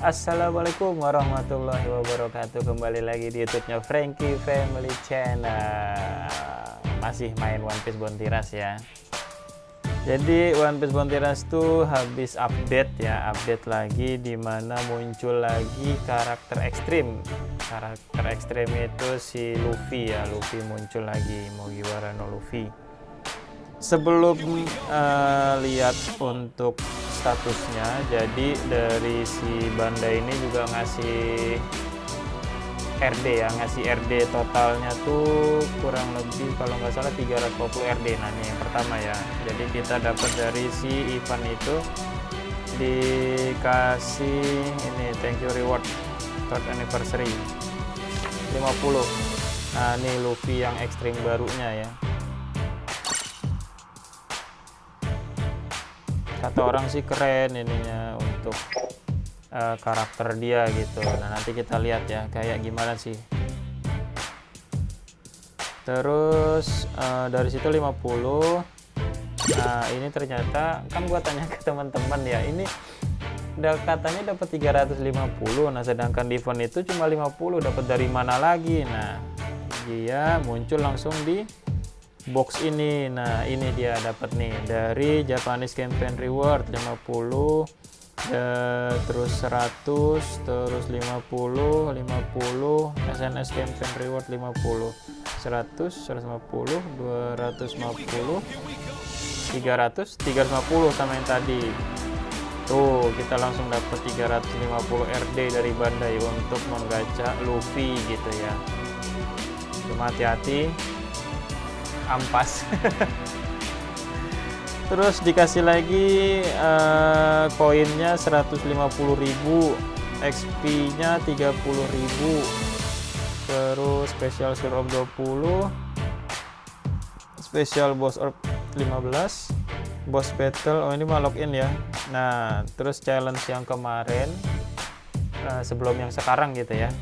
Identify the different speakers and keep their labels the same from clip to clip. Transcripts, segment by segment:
Speaker 1: Assalamualaikum warahmatullahi wabarakatuh. Kembali lagi di YouTube-nya Frankie Family Channel. Masih main One Piece Bontiras ya. Jadi One Piece Bontiras tuh habis update ya, update lagi dimana muncul lagi karakter ekstrim. Karakter ekstrim itu si Luffy ya, Luffy muncul lagi, Mugiwara no Luffy. Sebelum lihat untuk statusnya, jadi dari si Bandai ini juga ngasih RD ya, ngasih RD totalnya tuh kurang lebih kalau nggak salah 350 RD. Nah ini yang pertama ya, jadi kita dapat dari si Ivan itu dikasih ini thank you reward 3rd anniversary 50. Nah ini Luffy yang ekstrim barunya ya. Kata orang sih keren ininya untuk karakter dia gitu. Nah nanti kita lihat ya kayak gimana sih. Terus dari situ 50. Nah ini ternyata kan gua tanya ke teman-teman ya, ini katanya dapat 350. Nah sedangkan di event itu cuma 50, dapat dari mana lagi? Nah dia muncul langsung di box ini. Nah ini dia dapat nih dari Japanese Campaign Reward 50, terus 100, terus 50, 50, SNS Campaign Reward 50, 100, 150, 250, 300, 350 sama yang tadi. Tuh kita langsung dapat 350 RD dari Bandai untuk menggacha Luffy gitu ya. Cuma hati-hati ampas. Terus dikasih lagi koinnya 150.000, XP-nya 30.000, terus special skill orb 20, special boss orb 15, boss battle, oh ini mah login ya. Nah terus challenge yang kemarin sebelum yang sekarang gitu ya.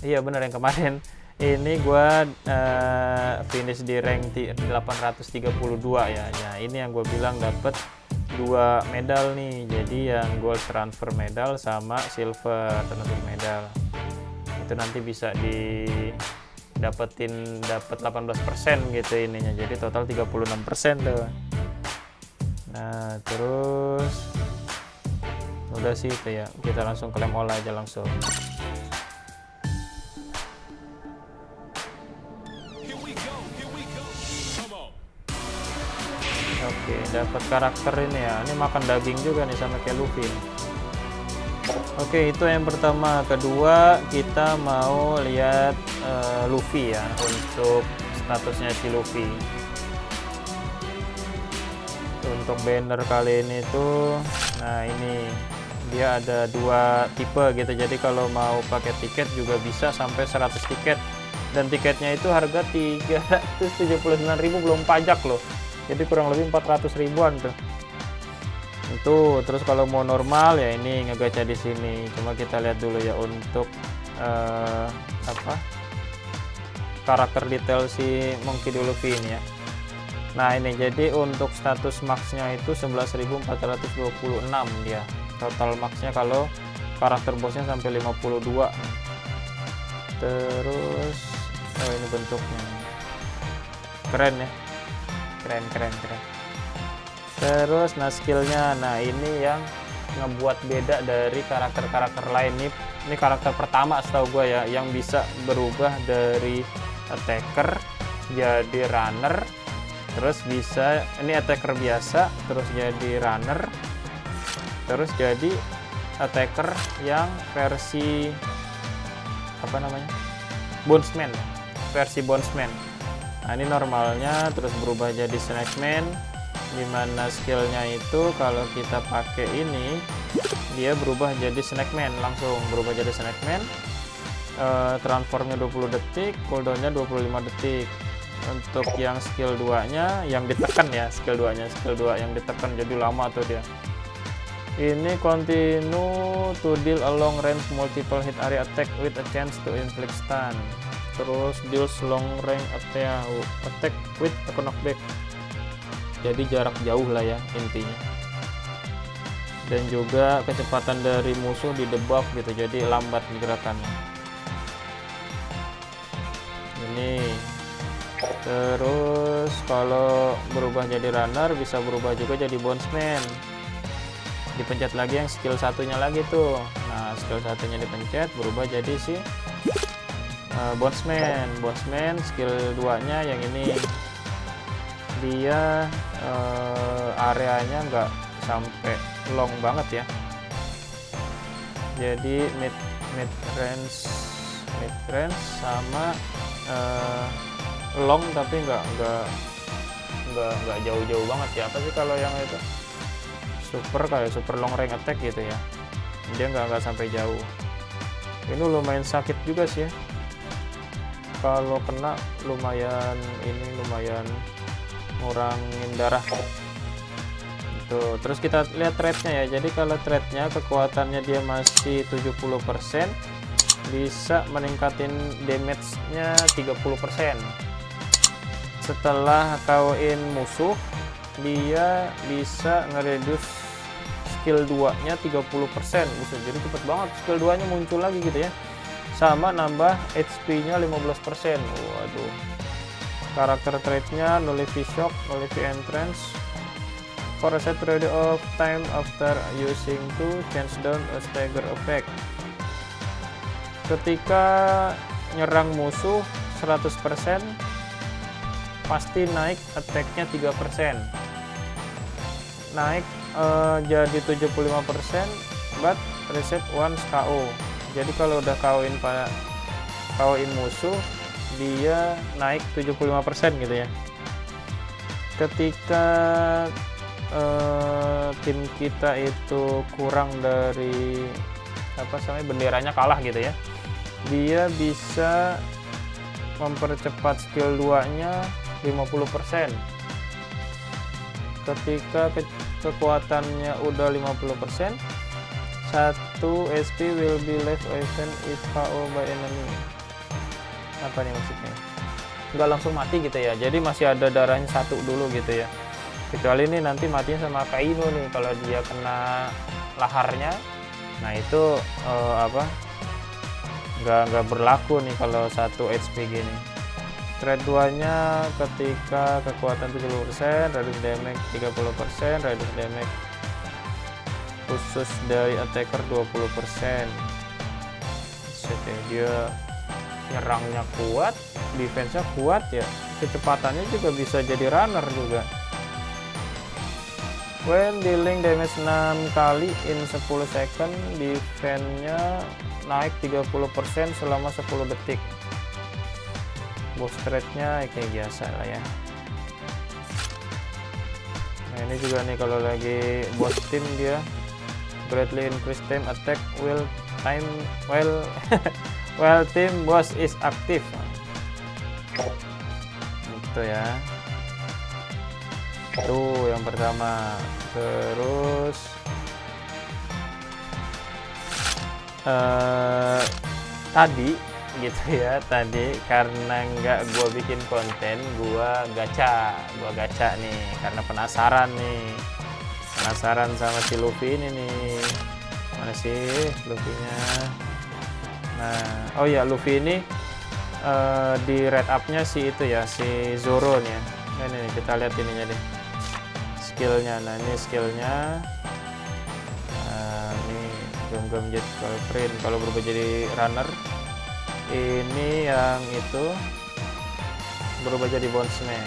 Speaker 1: Iya bener yang kemarin. Ini gua finish di rank 832 ya. Nah, ini yang gue bilang dapat 2 medal nih. Jadi yang gold transfer medal sama silver transfer medal. Itu nanti bisa dapat 18% gitu ininya. Jadi total 36% tuh. Nah, terus udah sih itu ya. Kita langsung klaim all aja langsung. Oke, dapat karakter ini ya. Ini makan daging juga nih sama kayak Luffy. Oke, itu yang pertama. Kedua, kita mau lihat Luffy ya untuk statusnya si Luffy. Untuk banner kali ini tuh, nah ini dia ada 2 tipe gitu. Jadi kalau mau pakai tiket juga bisa sampai 100 tiket. Dan tiketnya itu harga 379.000 belum pajak loh. Jadi kurang lebih 400 ribuan tuh. Itu terus kalau mau normal ya ini ngegacha di sini. Cuma kita lihat dulu ya untuk karakter detail si Monkey D. Luffy ini ya. Nah ini jadi untuk status maxnya itu 11.426 dia. Total maxnya kalau karakter bosnya sampai 52. Terus oh ini bentuknya. Keren ya. Keren. Terus nah skillnya, nah ini yang ngebuat beda dari karakter-karakter lain nih. Ini karakter pertama setahu gue ya yang bisa berubah dari attacker jadi runner, terus bisa ini attacker biasa terus jadi runner, terus jadi attacker yang versi apa namanya Bondsman, versi Bondsman. Nah ini normalnya terus berubah jadi Snakeman, dimana skillnya itu kalau kita pakai ini dia berubah jadi Snakeman, langsung berubah jadi Snakeman. Transformnya 20 detik, cooldownnya 25 detik. Untuk yang skill 2 nya yang ditekan ya, skill 2 yang ditekan jadi lama tuh dia. Ini continue to deal a long range multiple hit area attack with a chance to inflict stun. Terus deals long range attack with a knockback. Jadi jarak jauh lah ya intinya. dan juga kecepatan dari musuh di debuff gitu, jadi lambat gerakannya. Ini terus kalau berubah jadi runner bisa berubah juga jadi bondsman. Dipencet lagi yang skill satunya lagi tuh. Nah, skill satunya dipencet berubah jadi si bondsman skill 2 nya yang ini. Dia areanya nggak sampai long banget ya, jadi mid range sama long, tapi nggak jauh-jauh banget ya. Apa sih kalau yang itu super, kayak super long range attack gitu ya, dia nggak sampai jauh. Ini lumayan sakit juga sih ya, kalau kena lumayan ngurangin darah tuh. Terus kita lihat trade-nya ya. Jadi kalau trade-nya kekuatannya dia masih 70%, bisa meningkatin damage-nya 30%. Setelah KO-in musuh, dia bisa ngereduce skill 2 nya 30%. Bisa jadi cepet banget skill 2 nya muncul lagi gitu ya, sama nambah HP nya 15%. Waduh. Karakter trait-nya Nullify Shock, Nullify Entrance. For a set period of time after using to change down a stagger effect. Ketika nyerang musuh 100%, pasti naik attack-nya 3%. Naik jadi 75%, but reset once KO. Jadi kalau udah KO-in musuh, dia naik 75% gitu ya. Ketika tim kita itu kurang dari benderanya kalah gitu ya, dia bisa mempercepat skill 2 nya 50%. Ketika kekuatannya udah 50%, 1 SP will be left even if KO by enemy. Apa nih maksudnya? Nggak langsung mati gitu ya, jadi masih ada darahnya 1 dulu gitu ya. Kecuali ini nanti matinya sama Kaino nih, kalau dia kena laharnya. Nah itu nggak berlaku nih kalau 1 HP gini. Trade 2 nya ketika kekuatan 70%, reduce damage 30%, reduce damage khusus dari attacker 20%. Dia nyerangnya kuat, defense-nya kuat ya, kecepatannya juga bisa jadi runner juga. When dealing damage 6 kali in 10 second, defense-nya naik 30% selama 10 detik. Boss trade-nya kayak biasa lah ya. Nah ini juga nih kalau lagi boss team, dia greatly increase time attack while team boss is active. Itu ya. Tuh yang pertama. Terus tadi gitu ya, tadi karena nggak gua bikin konten, gua gacha nih karena penasaran sama si Luffy ini nih. Mana sih Luffy-nya? Nah, oh ya, Luffy ini di red up-nya si itu ya, si Zoro nih ya. Nah, ini kita lihat ininya deh, skillnya. Nah ini skillnya. Nah, ini gem jet print kalau berubah jadi runner. Ini yang itu berubah jadi bondsman.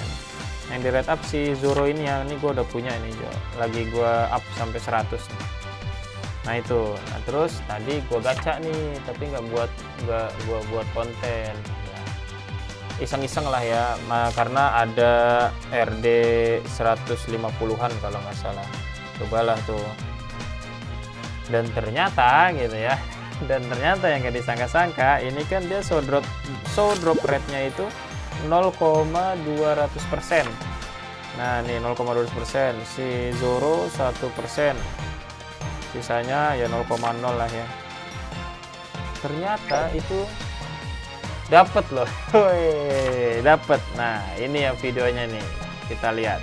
Speaker 1: Yang di red up si Zoro ini, yang ini gue udah punya ini, lagi gue up sampai 100 nih. Nah itu, nah terus tadi gue gacha nih, tapi nggak gue buat konten ya. Iseng-iseng lah ya, karena ada RD 150-an kalau nggak salah. Cobalah tuh, dan ternyata gitu ya, dan ternyata yang nggak disangka-sangka, ini kan dia show drop rate-nya itu 0,200%. Nah nih 0,200%, si Zoro 1%, sisanya ya 0,0 lah ya. Ternyata itu dapat loh, dapat. Nah ini ya videonya nih, kita lihat.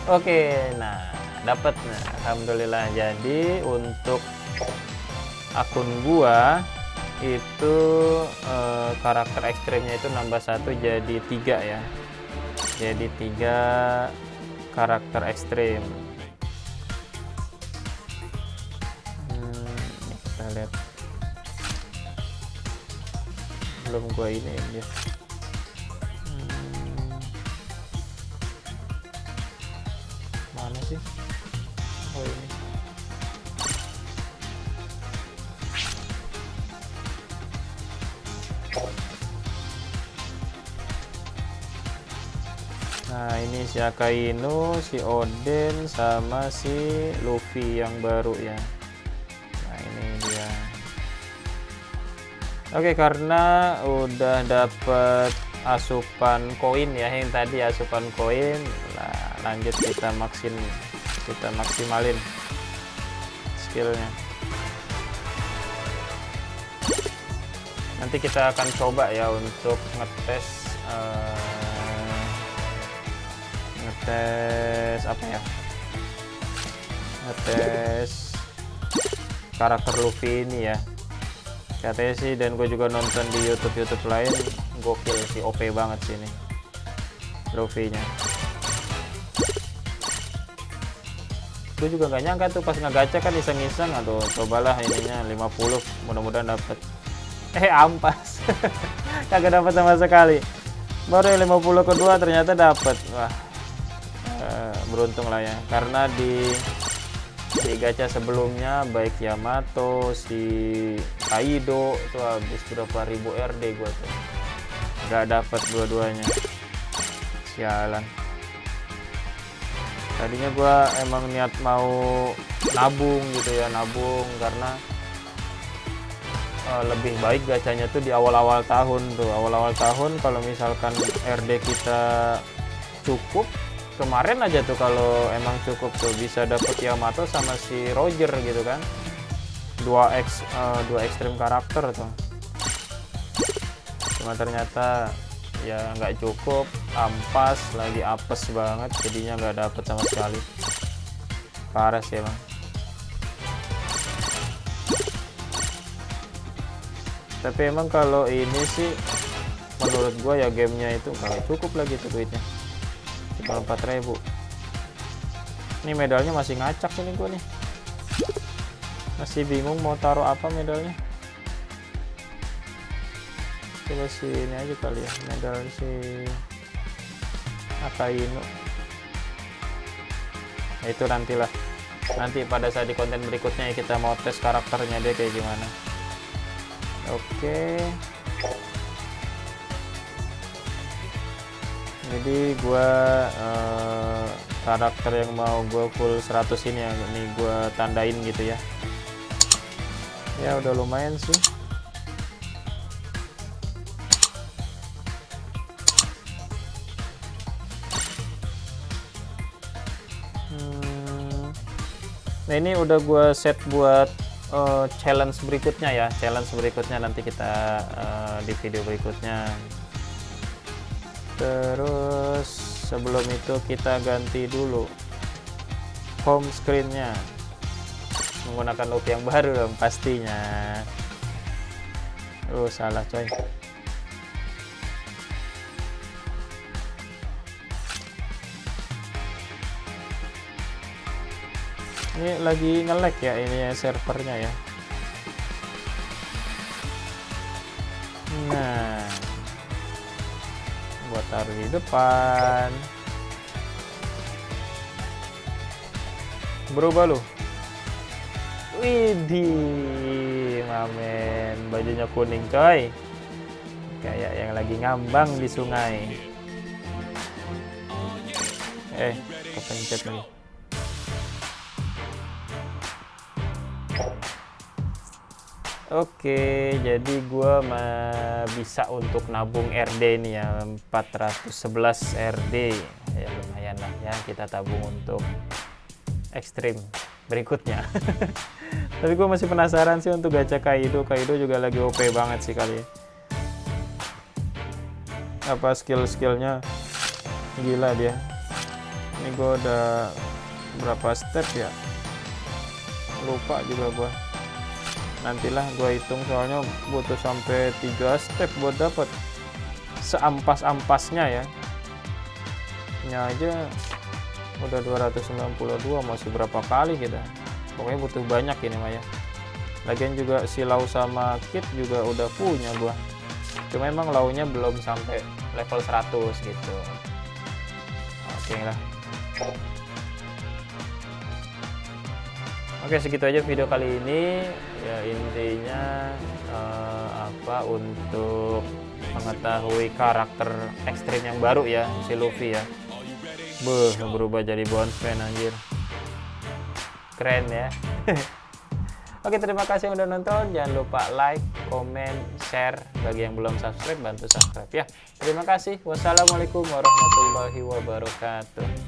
Speaker 1: Oke, nah dapat, nah alhamdulillah. Jadi untuk akun gua itu karakter ekstrimnya itu nambah satu jadi 3 ya, jadi 3 karakter ekstrim. Kita lihat, belum gua ini dia. Mana sih? Oh ini. Nah ini si Akainu, si Oden, sama si Luffy yang baru ya. Nah ini dia. Oke, karena udah dapet asupan koin ya, yang tadi asupan koin, nah lanjut kita maksimalin skillnya. Nanti kita akan coba ya untuk ngetes apa ya, ngetes karakter Luffy ini ya. Katanya sih, dan gue juga nonton di YouTube lain, gokil sih, OP banget sih ini Luffy-nya. Gue juga gak nyangka tuh pas ngegacha kan, iseng-iseng, aduh cobalah ininya 50, mudah-mudahan dapet. Ampas. Kagak dapat sama sekali. Baru yang 50 kedua ternyata dapet. Wah, beruntung lah ya, karena di gacha sebelumnya baik Yamato, si Kaido itu habis berapa ribu RD gua tuh, nggak dapet dua-duanya, sialan. Tadinya gua emang niat mau nabung gitu ya, nabung karena lebih baik gacanya tuh di awal-awal tahun tuh, awal-awal tahun kalau misalkan RD kita cukup. Kemarin aja tuh kalau emang cukup tuh bisa dapet Yamato sama si Roger gitu kan, dua ekstrim karakter tuh. Cuma ternyata ya nggak cukup, ampas lagi, apes banget, jadinya nggak dapet sama sekali. Parah sih emang. Tapi emang kalau ini sih menurut gua ya, gamenya itu nggak cukup lagi tuh duitnya. Kalau 4.000 ini medalnya masih ngacak ini gue nih, masih bingung mau taruh apa medalnya. Coba si ini aja kali ya, medal si Akainu. Nah, itu nantilah, nanti pada saat di konten berikutnya kita mau tes karakternya dia kayak gimana. Oke, jadi gua karakter yang mau gua full 100 ini ya, ini gua tandain gitu ya. Ya udah lumayan sih. Nah ini udah gua set buat challenge berikutnya ya, challenge berikutnya nanti kita di video berikutnya. Terus sebelum itu kita ganti dulu home screen-nya menggunakan loop yang baru dong pastinya. Salah coy. Ini lagi nge-lag ya ini servernya ya. Nah, buat taruh di depan. Berubah loh. Widih, mamen, bajunya kuning coy, kayak yang lagi ngambang di sungai. Kepencet nih. Oke, jadi gua bisa untuk nabung RD nih ya, 411 RD ya, lumayan lah ya, kita tabung untuk ekstrim berikutnya. Tapi gue masih penasaran sih untuk gacha Kaido. Kaido juga lagi OP banget sih kali. Apa skill-skillnya gila dia. Ini gue udah berapa step ya, lupa juga gue. Nantilah gue hitung, soalnya butuh sampai 3 step buat dapat seampas-ampasnya ya. Ini aja udah 292, masih berapa kali kita. Pokoknya butuh banyak ini mah ya. Lagian juga silau sama kit juga udah punya gua. Cuma emang launya belum sampai level 100 gitu. Oke lah. Oke, segitu aja video kali ini. Ya intinya untuk mengetahui karakter ekstrim yang baru ya, si Luffy ya. Berubah jadi Bondsman anjir. Keren ya. Oke, terima kasih udah nonton. Jangan lupa like, komen, share. Bagi yang belum subscribe, bantu subscribe ya. Terima kasih. Wassalamualaikum warahmatullahi wabarakatuh.